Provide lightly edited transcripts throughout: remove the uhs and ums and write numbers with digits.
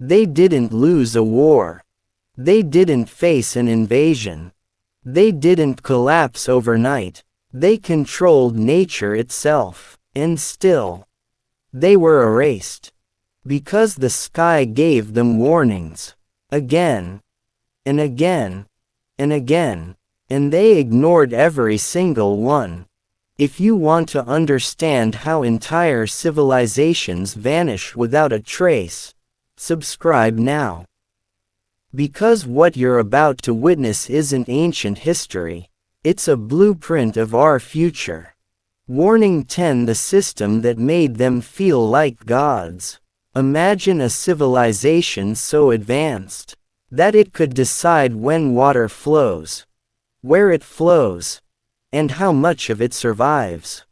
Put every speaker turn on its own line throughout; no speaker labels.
They didn't lose a war. They didn't face an invasion. They didn't collapse overnight. They controlled nature itself, and still, they were erased. Because the sky gave them warnings. Again, and again, and again, and they ignored every single one. If you want to understand how entire civilizations vanish without a trace, subscribe now. Because what you're about to witness isn't ancient history, it's a blueprint of our future. Warning 10: The system that made them feel like gods. Imagine a civilization so advanced that it could decide when water flows, where it flows, and how much of it survives.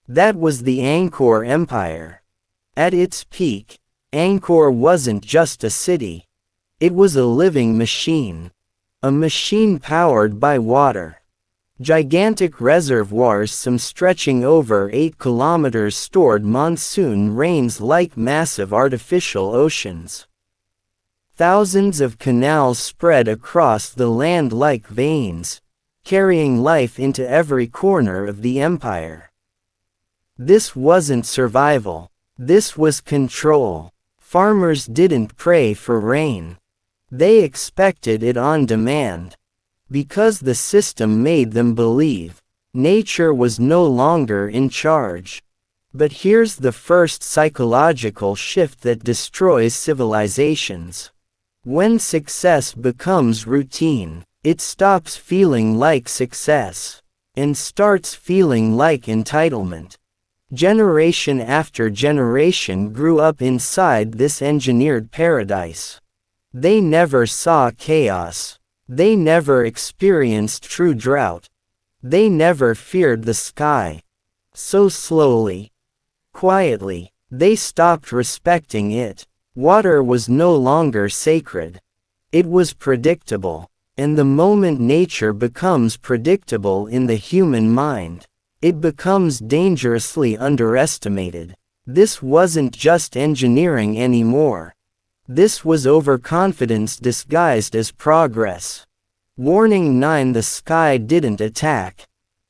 That was the Angkor Empire. At its peak, Angkor wasn't just a city. It was a living machine. A machine powered by water. Gigantic reservoirs, some stretching over 8 kilometers, stored monsoon rains like massive artificial oceans. Thousands of canals spread across the land like veins, carrying life into every corner of the empire. This wasn't survival. This was control. Farmers didn't pray for rain. They expected it on demand. Because the system made them believe nature was no longer in charge. But here's the first psychological shift that destroys civilizations. When success becomes routine, it stops feeling like success and starts feeling like entitlement. Generation after generation grew up inside this engineered paradise. They never saw chaos. They never experienced true drought. They never feared the sky. So slowly, quietly, they stopped respecting it. Water was no longer sacred. It was predictable. And the moment nature becomes predictable in the human mind, it becomes dangerously underestimated. This wasn't just engineering anymore. This was overconfidence disguised as progress. Warning 9: The sky didn't attack.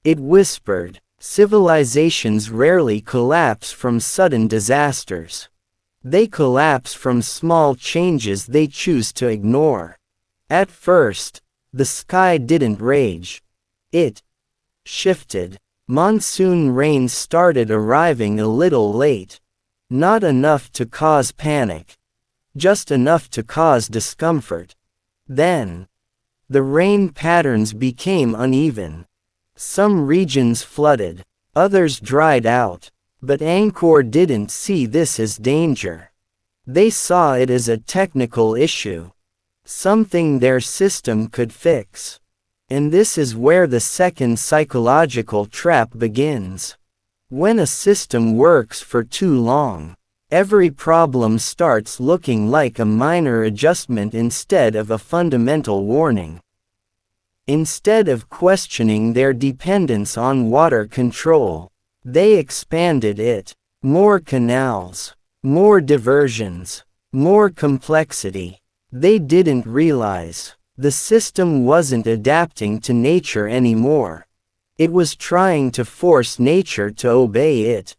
It whispered. Civilizations rarely collapse from sudden disasters. They collapse from small changes they choose to ignore. At first, the sky didn't rage. It shifted. Monsoon rains started arriving a little late. Not enough to cause panic. Just enough to cause discomfort. Then, the rain patterns became uneven. Some regions flooded, others dried out. But Angkor didn't see this as danger. They saw it as a technical issue. Something their system could fix. And this is where the second psychological trap begins. When a system works for too long, every problem starts looking like a minor adjustment instead of a fundamental warning. Instead of questioning their dependence on water control, they expanded it. More canals, more diversions, more complexity. They didn't realize the system wasn't adapting to nature anymore. It was trying to force nature to obey it.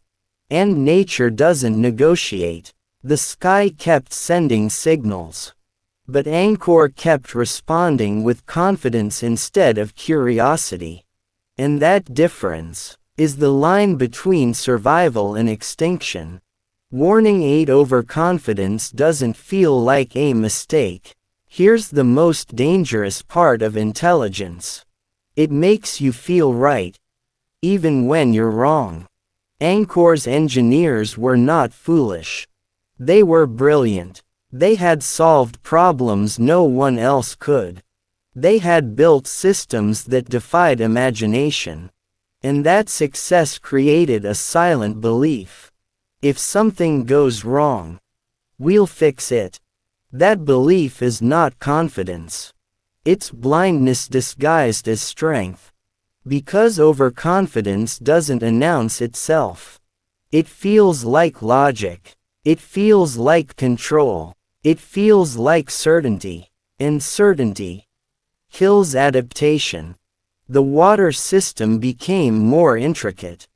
And nature doesn't negotiate. The sky kept sending signals. But Angkor kept responding with confidence instead of curiosity. And that difference is the line between survival and extinction. Warning 8: Overconfidence doesn't feel like a mistake. Here's the most dangerous part of intelligence. It makes you feel right, even when you're wrong. Angkor's engineers were not foolish. They were brilliant. They had solved problems no one else could. They had built systems that defied imagination. And that success created a silent belief. If something goes wrong, we'll fix it. That belief is not confidence. It's blindness disguised as strength. Because overconfidence doesn't announce itself. It feels like logic. It feels like control. It feels like certainty, and certainty kills adaptation. The water system became more intricate.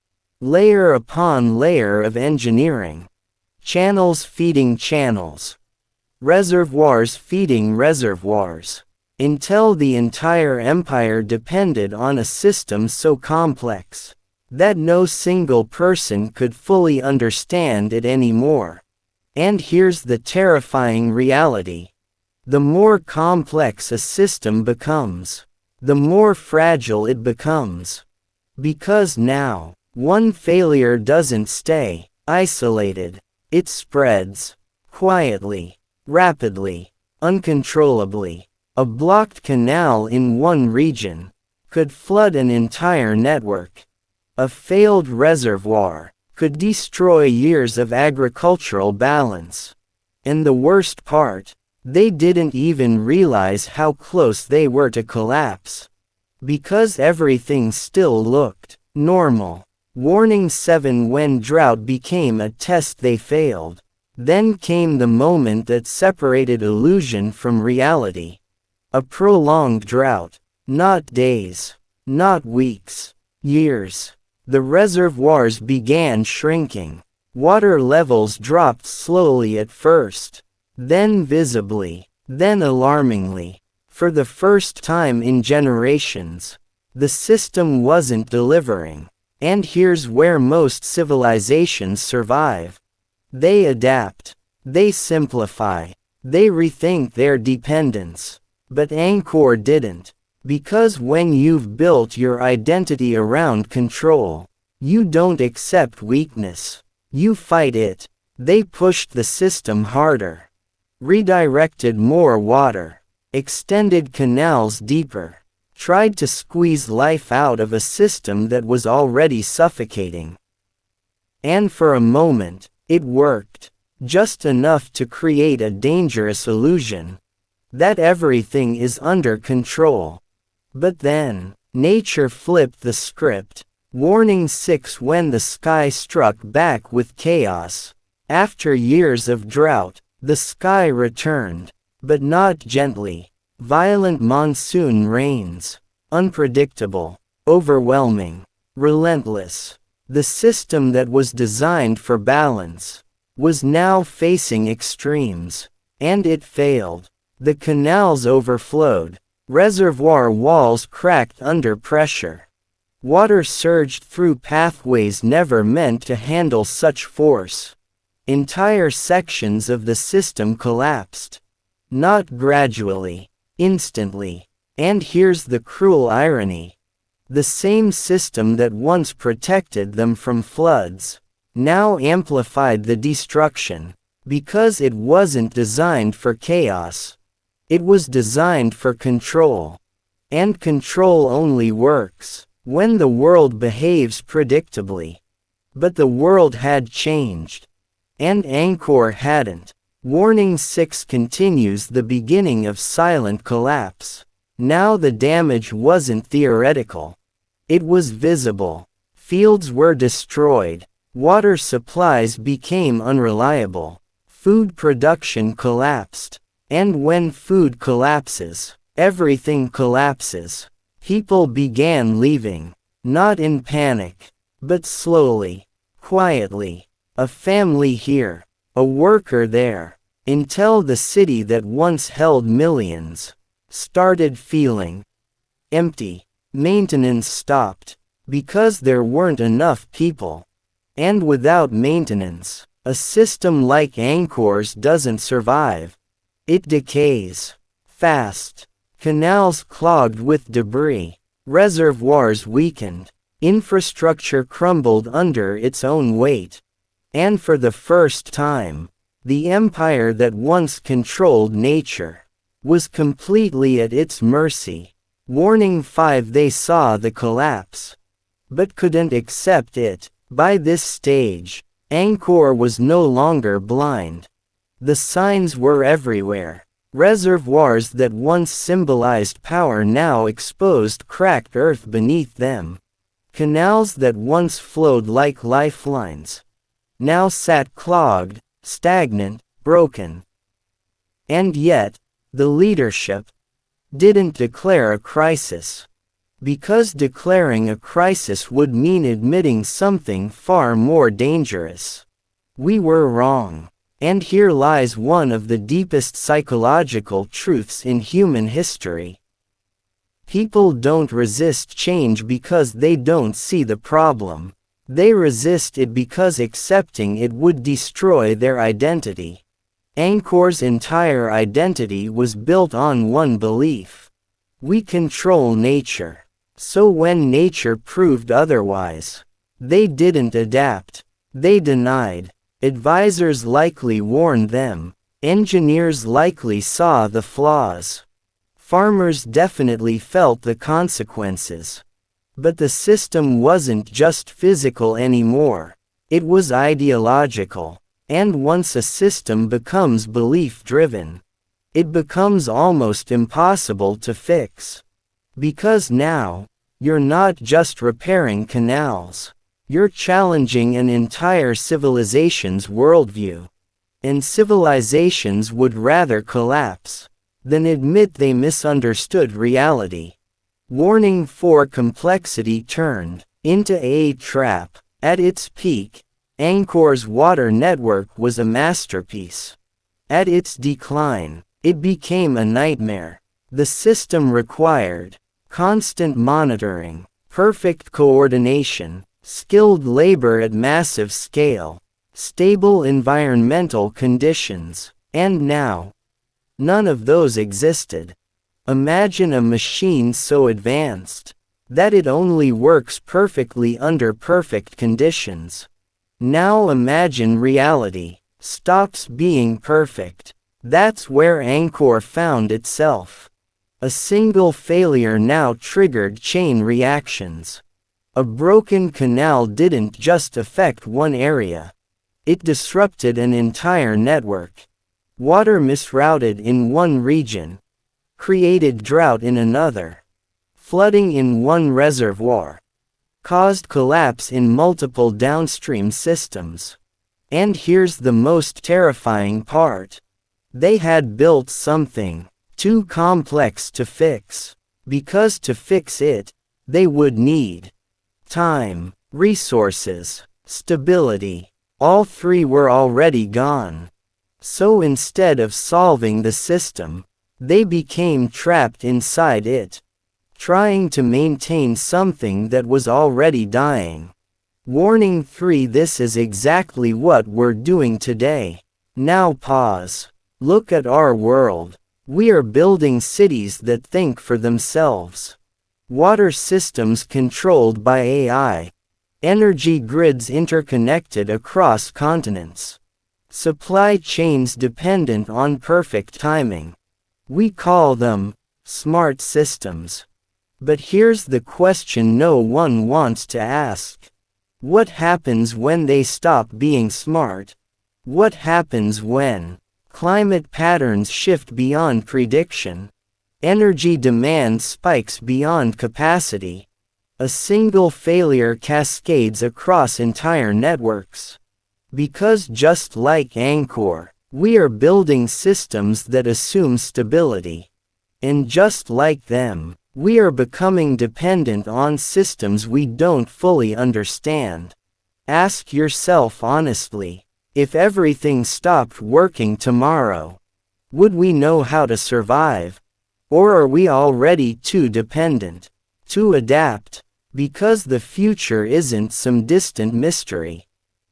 Layer upon layer of engineering. Channels feeding channels. Reservoirs feeding reservoirs. Until the entire empire depended on a system so complex that no single person could fully understand it anymore. And here's the terrifying reality. The more complex a system becomes, the more fragile it becomes. Because now, one failure doesn't stay isolated. It spreads. Quietly. Rapidly. Uncontrollably. A blocked canal in one region could flood an entire network. A failed reservoir could destroy years of agricultural balance. And the worst part, they didn't even realize how close they were to collapse. Because everything still looked normal. Warning 7. When drought became a test, they failed. Then came the moment that separated illusion from reality. A prolonged drought. Not days. Not weeks. Years. The reservoirs began shrinking. Water levels dropped slowly at first. Then visibly. Then alarmingly. For the first time in generations. The system wasn't delivering. And here's where most civilizations survive. They adapt. They simplify. They rethink their dependence. But Angkor didn't. Because when you've built your identity around control, you don't accept weakness. You fight it. They pushed the system harder. Redirected more water. Extended canals deeper. Tried to squeeze life out of a system that was already suffocating. And for a moment, it worked. Just enough to create a dangerous illusion that everything is under control. But then, nature flipped the script. Warning 6. When the sky struck back with chaos. After years of drought, the sky returned. But not gently. Violent monsoon rains. Unpredictable. Overwhelming. Relentless. The system that was designed for balance was now facing extremes. And it failed. The canals overflowed. Reservoir walls cracked under pressure. Water surged through pathways never meant to handle such force. Entire sections of the system collapsed. Not gradually. Instantly. And here's the cruel irony. The same system that once protected them from floods now amplified the destruction. Because it wasn't designed for chaos. It was designed for control. And control only works when the world behaves predictably. But the world had changed. And Angkor hadn't. Warning 6 continues. The beginning of silent collapse. Now the damage wasn't theoretical. It was visible. Fields were destroyed. Water supplies became unreliable. Food production collapsed. And when food collapses, everything collapses. People began leaving. Not in panic. But slowly. Quietly. A family here. A worker there. Until the city that once held millions started feeling empty. Maintenance stopped. Because there weren't enough people. And without maintenance, a system like Angkor's doesn't survive. It decays. Fast. Canals clogged with debris. Reservoirs weakened. Infrastructure crumbled under its own weight. And for the first time, the empire that once controlled nature was completely at its mercy. Warning 5. They saw the collapse, but couldn't accept it. By this stage, Angkor was no longer blind. The signs were everywhere. Reservoirs that once symbolized power now exposed cracked earth beneath them. Canals that once flowed like lifelines now sat clogged, stagnant, broken. And yet, the leadership didn't declare a crisis. Because declaring a crisis would mean admitting something far more dangerous. We were wrong. And here lies one of the deepest psychological truths in human history. People don't resist change because they don't see the problem. They resist it because accepting it would destroy their identity. Angkor's entire identity was built on one belief. We control nature. So when nature proved otherwise, they didn't adapt. They denied. Advisors likely warned them. Engineers likely saw the flaws. Farmers definitely felt the consequences. But the system wasn't just physical anymore. It was ideological. And once a system becomes belief-driven, it becomes almost impossible to fix. Because now, you're not just repairing canals. You're challenging an entire civilization's worldview. And civilizations would rather collapse than admit they misunderstood reality. Warning 4. Complexity turned into a trap. At its peak, Angkor's water network was a masterpiece. At its decline, it became a nightmare. The system required constant monitoring, perfect coordination, skilled labor at massive scale, stable environmental conditions, and now, none of those existed. Imagine a machine so advanced that it only works perfectly under perfect conditions. Now imagine reality stops being perfect. That's where Angkor found itself. A single failure now triggered chain reactions. A broken canal didn't just affect one area. It disrupted an entire network. Water misrouted in one region created drought in another. Flooding in one reservoir caused collapse in multiple downstream systems. And here's the most terrifying part. They had built something too complex to fix. Because to fix it, they would need time, resources, stability. All three were already gone. So instead of solving the system, they became trapped inside it, trying to maintain something that was already dying. Warning 3. This is exactly what we're doing today. Now pause. Look at our world. We are building cities that think for themselves. Water systems controlled by AI. Energy grids interconnected across continents. Supply chains dependent on perfect timing. We call them smart systems. But here's the question no one wants to ask. What happens when they stop being smart? What happens when climate patterns shift beyond prediction? Energy demand spikes beyond capacity. A single failure cascades across entire networks. Because just like Angkor, we are building systems that assume stability. And just like them, we are becoming dependent on systems we don't fully understand. Ask yourself honestly, if everything stopped working tomorrow, would we know how to survive? Or are we already too dependent to adapt? Because the future isn't some distant mystery.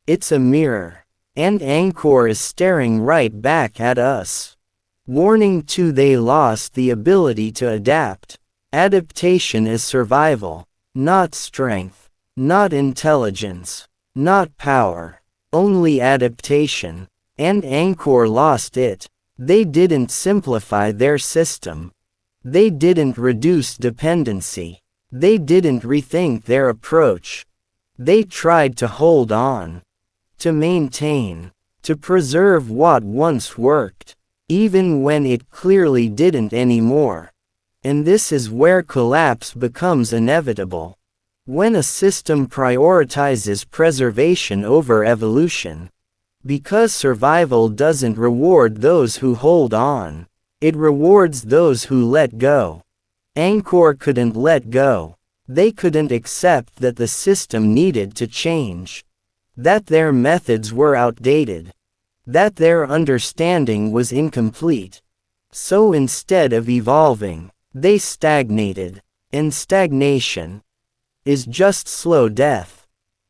It's a mirror. And Angkor is staring right back at us. Warning 2. They lost the ability to adapt. Adaptation is survival, not strength, not intelligence, not power. Only adaptation. And Angkor lost it. They didn't simplify their system. They didn't reduce dependency. They didn't rethink their approach. They tried to hold on, to maintain, to preserve what once worked, even when it clearly didn't anymore. And this is where collapse becomes inevitable. When a system prioritizes preservation over evolution, Because survival doesn't reward those who hold on. It rewards those who let go. Angkor couldn't let go. They couldn't accept that the system needed to change. That their methods were outdated. That their understanding was incomplete. So instead of evolving, they stagnated. And stagnation is just slow death.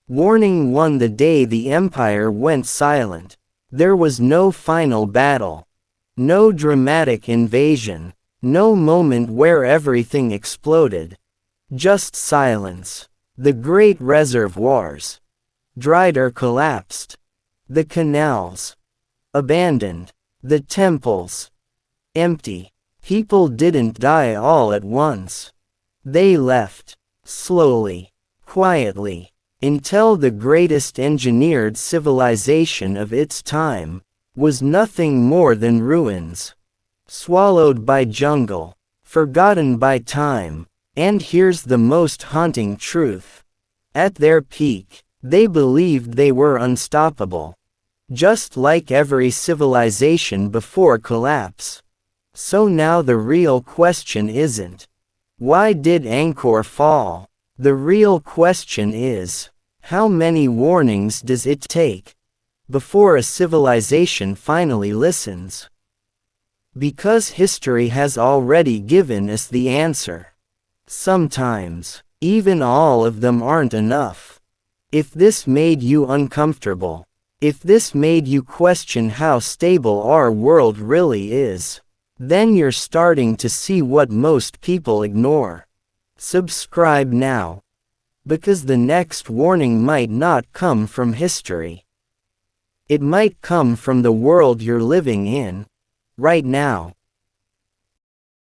Warning 1. The day the empire went silent, there was no final battle. No dramatic invasion. No moment where everything exploded. Just silence. The great reservoirs dried or collapsed. The canals abandoned. The temples empty. People didn't die all at once. They left slowly, quietly, until the greatest engineered civilization of its time was nothing more than ruins. Swallowed by jungle, forgotten by time. And here's the most haunting truth. At their peak, they believed they were unstoppable. Just like every civilization before collapse. So now the real question isn't, why did Angkor fall? The real question is, how many warnings does it take before a civilization finally listens? Because history has already given us the answer. Sometimes, even all of them aren't enough. If this made you uncomfortable, if this made you question how stable our world really is, then you're starting to see what most people ignore. Subscribe now. Because the next warning might not come from history. It might come from the world you're living in right now.